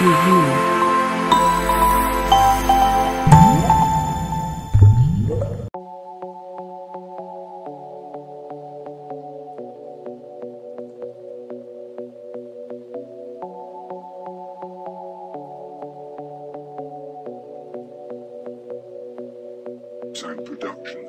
Review. Sound Productions.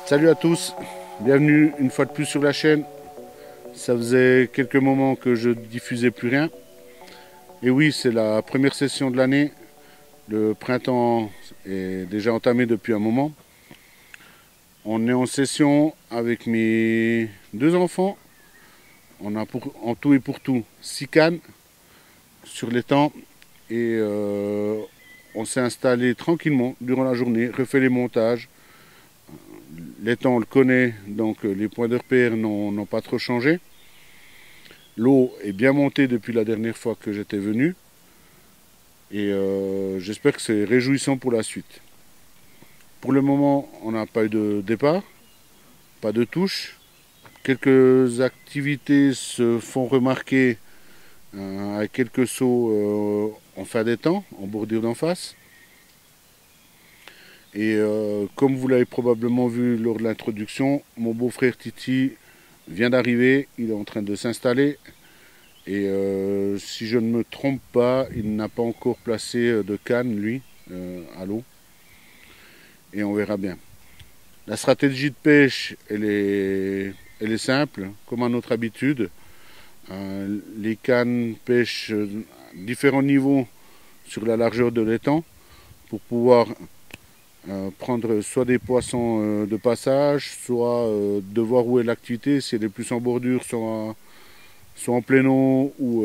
Salut à tous, bienvenue une fois de plus sur la chaîne. Ça faisait quelques moments que je diffusais plus rien. Et oui, c'est la première session de l'année. Le printemps est déjà entamé depuis un moment. On est en session avec mes deux enfants. On a en tout et pour tout 6 cannes sur l'étang. Et on s'est installé tranquillement durant la journée, refait les montages. L'étang on le connaît, donc les points de repère n'ont pas trop changé. L'eau est bien montée depuis la dernière fois que j'étais venu. Et j'espère que c'est réjouissant pour la suite. Pour le moment, on n'a pas eu de départ, pas de touche. Quelques activités se font remarquer avec quelques sauts en fin d'étang, en bordure d'en face. Et comme vous l'avez probablement vu lors de l'introduction, mon beau-frère Titi vient d'arriver, il est en train de s'installer. Et si je ne me trompe pas, il n'a pas encore placé de canne, lui, à l'eau. Et on verra bien. La stratégie de pêche, elle est simple, comme à notre habitude. Les cannes pêchent à différents niveaux sur la largeur de l'étang pour pouvoir prendre soit des poissons de passage, soit de voir où est l'activité, si elle est plus en bordure, soit en plein eau ou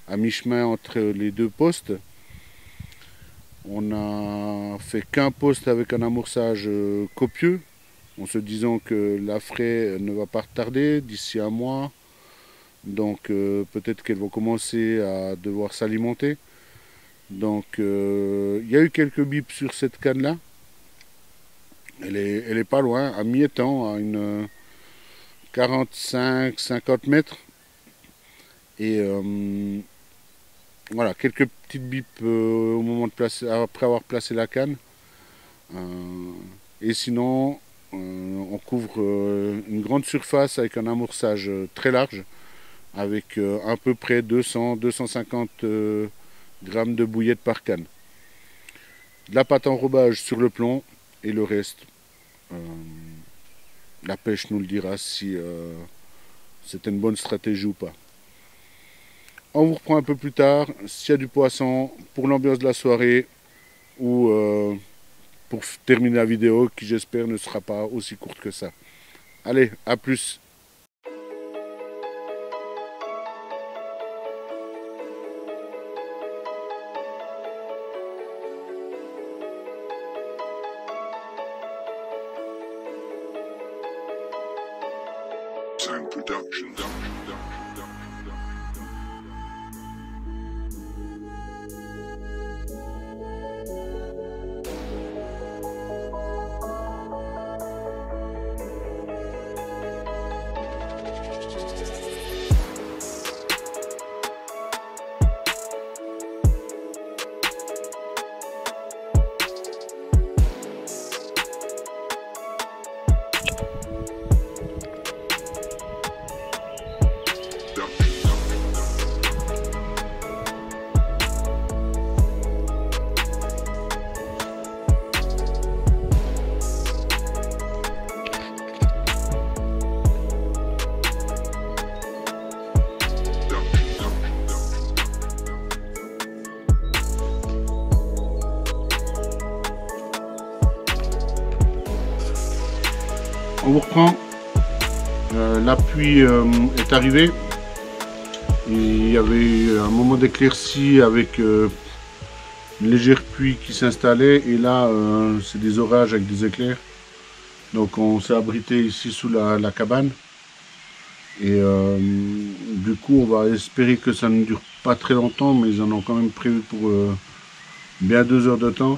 à mi-chemin entre les deux postes. On a fait qu'un poste avec un amorçage copieux, en se disant que la fraie ne va pas retarder d'ici un mois. Donc peut-être qu'elles vont commencer à devoir s'alimenter. Donc il y a eu quelques bips sur cette canne là. Elle est pas loin, à mi-étang, à une 45-50 mètres. Et voilà, quelques petites bips au moment de placer, après avoir placé la canne. Et sinon, on couvre une grande surface avec un amorçage très large, avec à peu près 200-250 grammes de bouillettes par canne. de la pâte enrobage sur le plomb et le reste, la pêche nous le dira si c'était une bonne stratégie ou pas. On vous reprend un peu plus tard s'il y a du poisson pour l'ambiance de la soirée ou pour terminer la vidéo qui j'espère ne sera pas aussi courte que ça. Allez, à plus! Sound Productions. On vous reprend. La pluie est arrivée. Il y avait un moment d'éclaircie avec une légère pluie qui s'installait. Et là, c'est des orages avec des éclairs. Donc on s'est abrité ici sous la cabane. Et du coup, on va espérer que ça ne dure pas très longtemps. Mais ils en ont quand même prévu pour bien 2 heures de temps.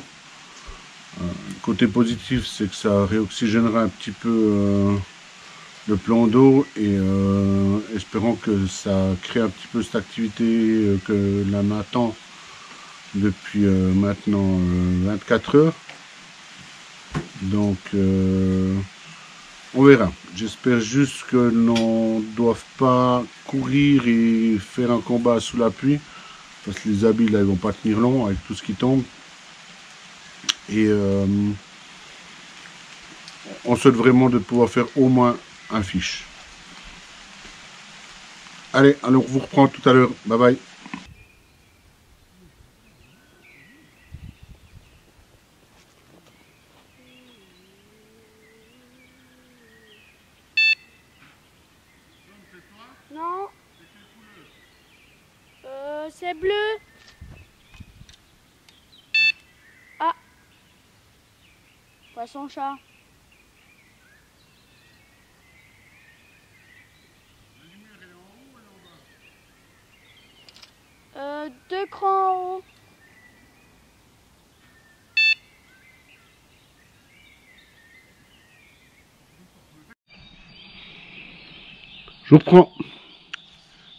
Côté positif, c'est que ça réoxygénera un petit peu le plan d'eau et espérons que ça crée un petit peu cette activité que l'on attend depuis maintenant 24 heures. Donc on verra. J'espère juste que l'on ne doive pas courir et faire un combat sous la pluie parce que les habits là ils vont pas tenir long avec tout ce qui tombe. Et on souhaite vraiment de pouvoir faire au moins un fiche. Allez, alors on vous reprend tout à l'heure. Bye bye. Non. C'est bleu. Ah. Poisson-chat. Deux crans en haut. Je reprends.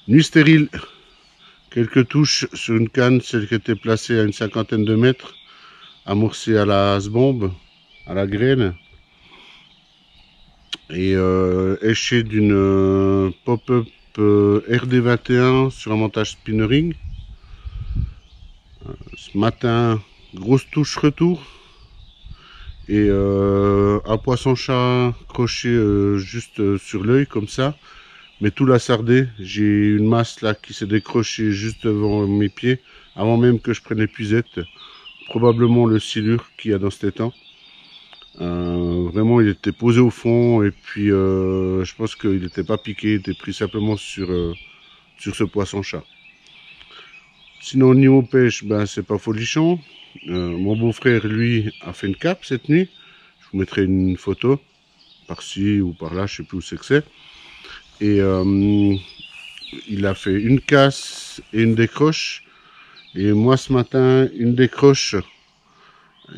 Nuit stérile. Quelques touches sur une canne, celle qui était placée à une 50aine de mètres, amorcée à la bombe, à la graine, et échée d'une pop-up RD21 sur un montage spinnering. Ce matin, grosse touche retour et un poisson-chat crochet juste sur l'œil comme ça, mais tout lassardé. J'ai une masse là qui s'est décrochée juste devant mes pieds avant même que je prenne l'épuisette. Probablement le silure qu'il y a dans cet étang. Vraiment il était posé au fond et puis je pense qu'il n'était pas piqué, il était pris simplement sur ce poisson-chat. Sinon au niveau pêche, ben, c'est pas folichon. Mon beau-frère lui a fait une cape cette nuit. Je vous mettrai une photo par-ci ou par-là, je sais plus où c'est que c'est. Et il a fait une casse et une décroche. Et moi ce matin, une décroche.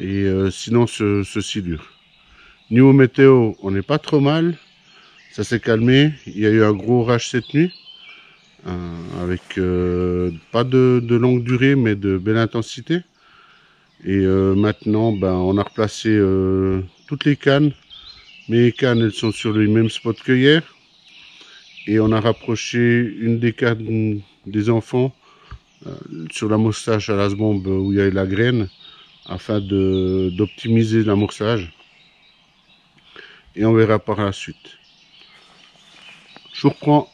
Et sinon ce silure. Niveau météo, on n'est pas trop mal. Ça s'est calmé. Il y a eu un gros orage cette nuit. Avec pas de longue durée, mais de belle intensité. Et maintenant, ben, on a replacé toutes les cannes. Mes cannes, elles sont sur le même spot que hier. Et on a rapproché une des cannes des enfants sur la moustache à la bombe où il y a la graine afin d'optimiser l'amorçage. Et on verra par la suite. Je vous reprends.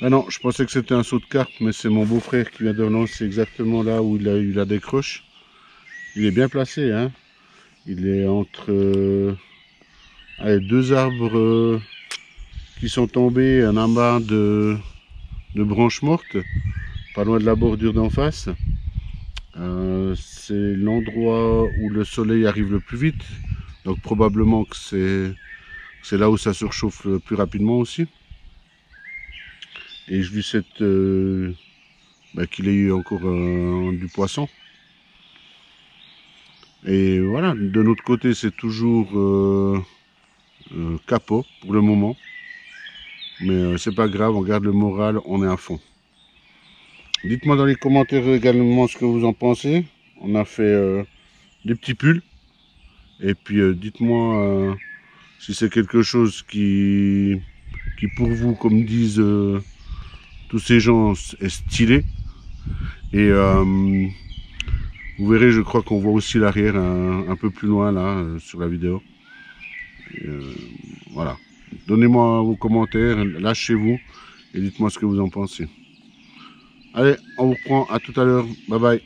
Ah non, je pensais que c'était un saut de carpe, mais c'est mon beau-frère qui vient de relancer exactement là où il a eu la décroche. Il est bien placé, hein. Il est entre deux arbres qui sont tombés, un amas de branches mortes, pas loin de la bordure d'en face. C'est l'endroit où le soleil arrive le plus vite, donc probablement que c'est là où ça se réchauffe le plus rapidement aussi. Et je lui souhaite qu'il ait eu encore du poisson. Et voilà, de notre côté c'est toujours capot pour le moment. Mais c'est pas grave, on garde le moral, on est à fond. Dites-moi dans les commentaires également ce que vous en pensez. On a fait des petits pulls. Et puis dites-moi si c'est quelque chose qui pour vous, comme disent tous ces gens, est stylé. Et vous verrez, je crois qu'on voit aussi l'arrière un peu plus loin là sur la vidéo. Et, voilà. Donnez-moi vos commentaires, lâchez-vous et dites-moi ce que vous en pensez. Allez, on vous reprend, à tout à l'heure, bye bye.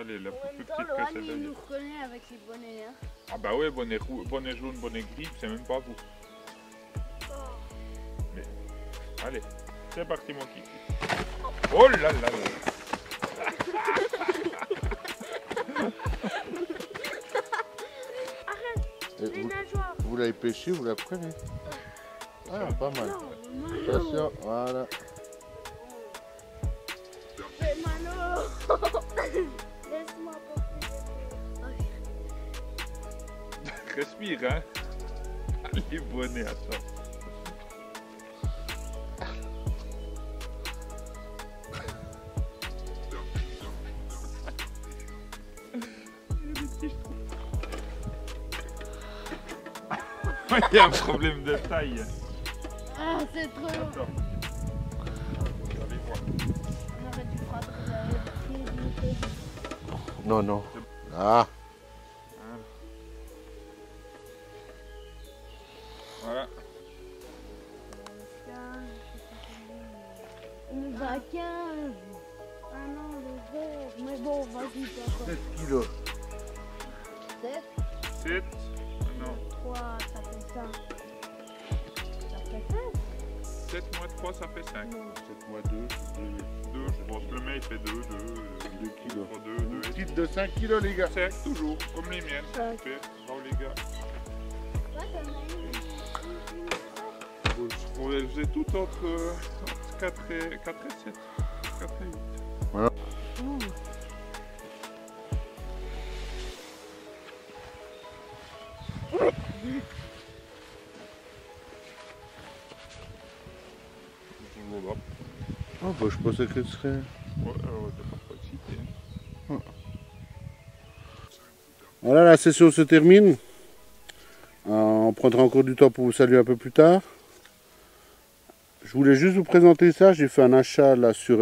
La plus petite que Lohan, celle il d'ailleurs. nous reconnaît avec les bonnets. Hein. Ah bah ouais, bonnet jaune, bonnet gris, c'est même pas vous. Mais, allez, c'est parti mon kiki. Oh là là là. Arrête, les nageoires. Vous l'avez pêché, vous l'avez prenez. Ah, pas mal. Attention, voilà. Mais Mano, laisse-moi porter. Respire, hein. Allez, bonnet, attends. Il y a un problème de taille. Ah, c'est trop long. Attends. Allez voir. On aurait dû frapper la pied. Non, non. Ah, Voilà. Il va à 15. Ah non, le vert. Mais bon, vas-y, papa. 7 kilos. 7, 7. Non. 3, ça fait 5. Ça fait 5. 7 moins 3, ça fait 5. 7 moins 2, 2, je pense que le mec fait 2, 2. 2 kilos. 2, 2. Petite de 5 kilos, les gars. 5, toujours, comme les miennes. Cinq. Super, bravo les gars. Ouais, t'en as une. On les faisait toutes entre 4 et 7. 4 et 8. Voilà. Voilà. Ah, bah, je pensais que ce serait. Ouais, t'as pas excité. Voilà, la session se termine. On prendra encore du temps pour vous saluer un peu plus tard. Je voulais juste vous présenter ça. J'ai fait un achat là sur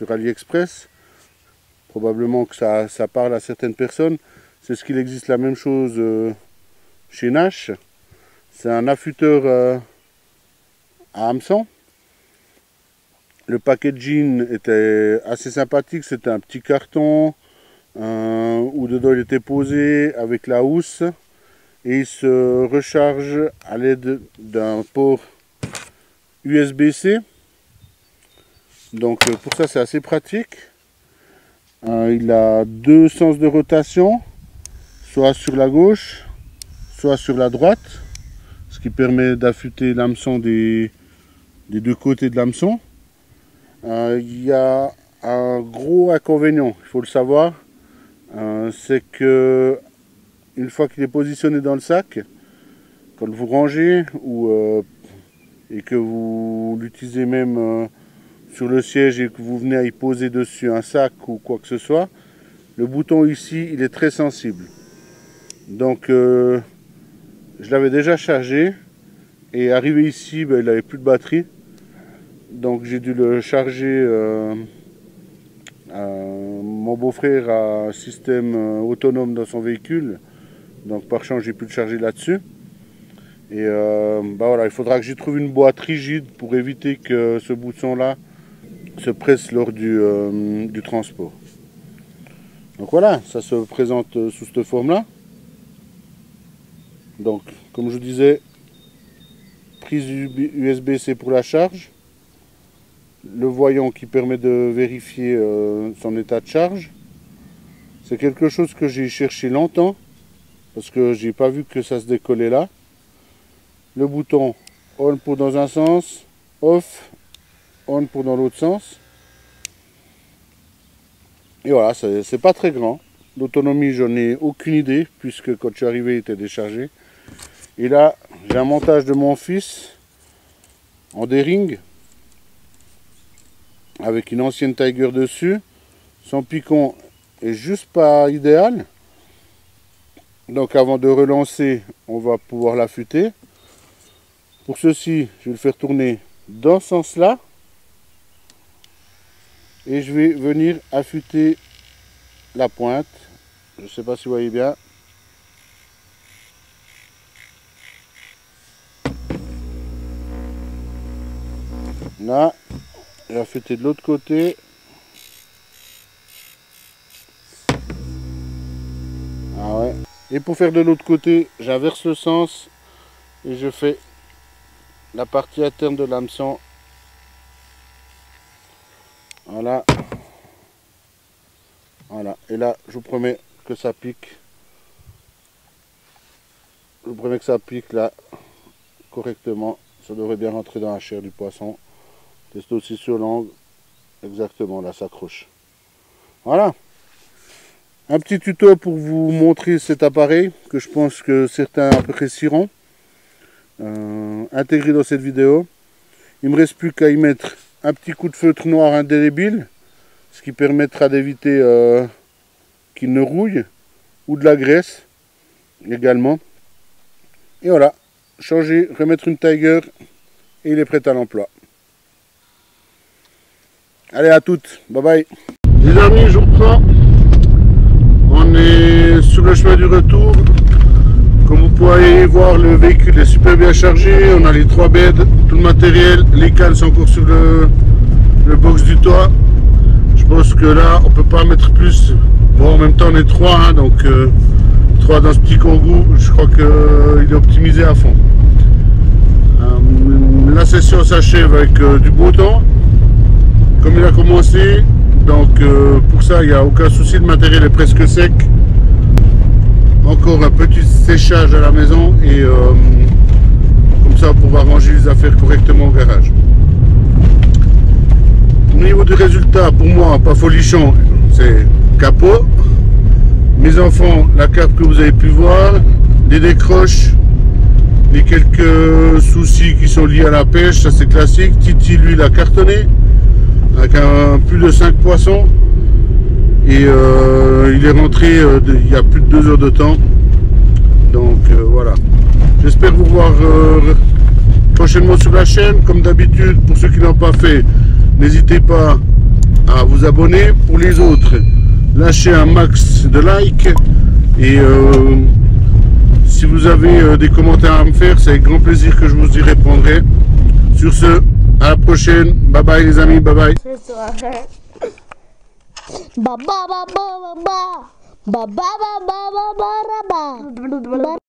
AliExpress. Probablement que ça parle à certaines personnes. C'est ce qu'il existe la même chose chez Nash. C'est un affûteur à hameçon. Le packaging était assez sympathique. C'était un petit carton où dedans il était posé avec la housse. Et il se recharge à l'aide d'un port USB-C. Donc pour ça c'est assez pratique. Il a deux sens de rotation, soit sur la gauche, soit sur la droite, ce qui permet d'affûter l'hameçon des deux côtés de l'hameçon. Il y a un gros inconvénient, il faut le savoir, c'est que une fois qu'il est positionné dans le sac, quand vous rangez et que vous l'utilisez même sur le siège et que vous venez à y poser dessus un sac ou quoi que ce soit, le bouton ici il est très sensible. Donc je l'avais déjà chargé et arrivé ici il n'avait plus de batterie. Donc j'ai dû le charger. Mon beau-frère a un système autonome dans son véhicule. Donc par chance j'ai pu le charger là-dessus. Et voilà, il faudra que j'y trouve une boîte rigide pour éviter que ce bouton là se presse lors du transport. Donc voilà, ça se présente sous cette forme là. Donc comme je vous disais, prise USB-C pour la charge, le voyant qui permet de vérifier son état de charge. C'est quelque chose que j'ai cherché longtemps parce que j'ai pas vu que ça se décollait là. Le bouton on pour dans un sens, off, on pour dans l'autre sens. Et voilà, c'est pas très grand. L'autonomie, j'en ai aucune idée puisque quand je suis arrivé il était déchargé. Et là j'ai un montage de mon fils en D-ring avec une ancienne Tiger dessus. Son picon est juste pas idéal. Donc avant de relancer, on va pouvoir l'affûter. Pour ceci, je vais le faire tourner dans ce sens-là. Et je vais venir affûter la pointe. Je ne sais pas si vous voyez bien. Là, je vais affûter de l'autre côté. Ah ouais. Et pour faire de l'autre côté, j'inverse le sens et je fais la partie interne de l'hameçon. Voilà. Voilà. Et là, je vous promets que ça pique. Je vous promets que ça pique là correctement. Ça devrait bien rentrer dans la chair du poisson. Teste aussi sur l'angle. Exactement, là, ça accroche. Voilà. Un petit tuto pour vous montrer cet appareil que je pense que certains apprécieront. Intégré dans cette vidéo. Il ne me reste plus qu'à y mettre un petit coup de feutre noir indélébile, ce qui permettra d'éviter qu'il ne rouille, ou de la graisse également. Et voilà, changer, remettre une Tiger et il est prêt à l'emploi. Allez, à toutes, bye bye. Les amis, je reprends. On est sur le chemin du retour. Comme vous pouvez voir, le véhicule est super bien chargé. On a les 3 beds, tout le matériel. Les cales sont encore sur le box du toit. Je pense que là, on peut pas mettre plus. Bon, en même temps, on est 3, hein, donc 3 dans ce petit Kangoo. Je crois qu'il est optimisé à fond. La session s'achève avec du beau temps, comme il a commencé. Donc pour ça, il n'y a aucun souci. Le matériel est presque sec. Encore un petit séchage à la maison et comme ça on pourra ranger les affaires correctement au garage. Au niveau du résultat, pour moi, pas folichon, c'est capot. Mes enfants, la carte que vous avez pu voir, des décroches, les quelques soucis qui sont liés à la pêche, ça c'est classique. Titi, lui, l'a cartonné avec plus de 5 poissons. Et il est rentré il y a plus de 2 heures de temps. Donc voilà. J'espère vous voir prochainement sur la chaîne. Comme d'habitude, pour ceux qui n'ont pas fait, n'hésitez pas à vous abonner. Pour les autres, lâchez un max de likes. Et si vous avez des commentaires à me faire, c'est avec grand plaisir que je vous y répondrai. Sur ce, à la prochaine. Bye bye les amis, bye bye. Ba ba ba ba ba ba ba ba ba ba ba ba ba ba.